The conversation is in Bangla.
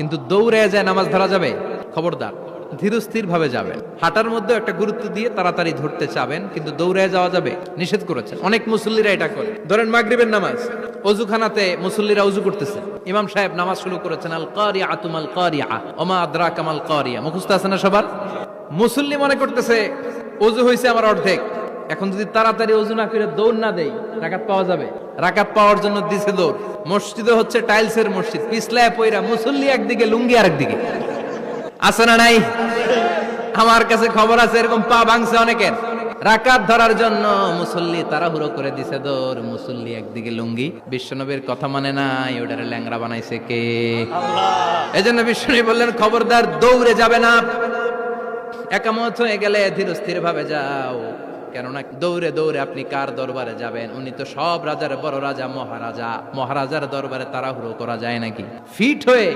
কিন্তু দৌড়ে যায় নামাজ ধরা যাবে? খবরদার, ধীরস্থির ভাবে যাবেন। হাঁটার মধ্যে একটা গুরুত্ব দিয়ে তাড়াতাড়ি ধরতে চাবেন, কিন্তু দৌড়ে যাওয়া যাবে নিষেধ করেছেন। অনেক মুসল্লিরা এটা করে। ধরেন মাগরিবের নামাজ, অজুখানাতে মুসল্লিরা অজু করতেছে, ইমাম সাহেব নামাজ শুরু করেছেন, আল কারিআতু মাল কারিআ ওমা আদরাকা মাল কারিআ, মুখস্থ আছে না সবার? মুসল্লি মনে করতেছে অজু হয়েছে আমার অর্ধেক, এখন যদি তাড়াতাড়ি অজু না করে দৌড় না দেই রাকাত পাওয়া যাবে? রাকাত পাওয়ার জন্য দিছে দৌড়। মসজিদে হচ্ছে টাইলসের মসজিদ, পিছলায় পয়রা মুসল্লি একদিকে, লুঙ্গি আরেকদিকে। আছে না নাই? আমার কাছে খবর আছে এরকম পা ভাঙছে অনেকের। রাকাত ধরার জন্য মুসল্লি তাড়াহুড়ো করে দিছে দৌড়, মুসল্লি একদিকে লুঙ্গি। বিশ্বনবীর কথা মানে নাই, ওটারে ল্যাংড়া বানাইছে কে? আল্লাহ। এজন্য বিশ্বনবী বললেন খবরদার দৌড়ে যাবে না, একামত হয়ে গেলে ধীরস্থির ভাবে যাও। কেননা দৌড়ে দৌড়ে আপনি কার দরবারে যাবেন? উনি তো সব রাজার বড় রাজা, মহারাজা। মহারাজার দরবারে তাড়াহুড়ো করা যায় নাকি? ফিট হয়ে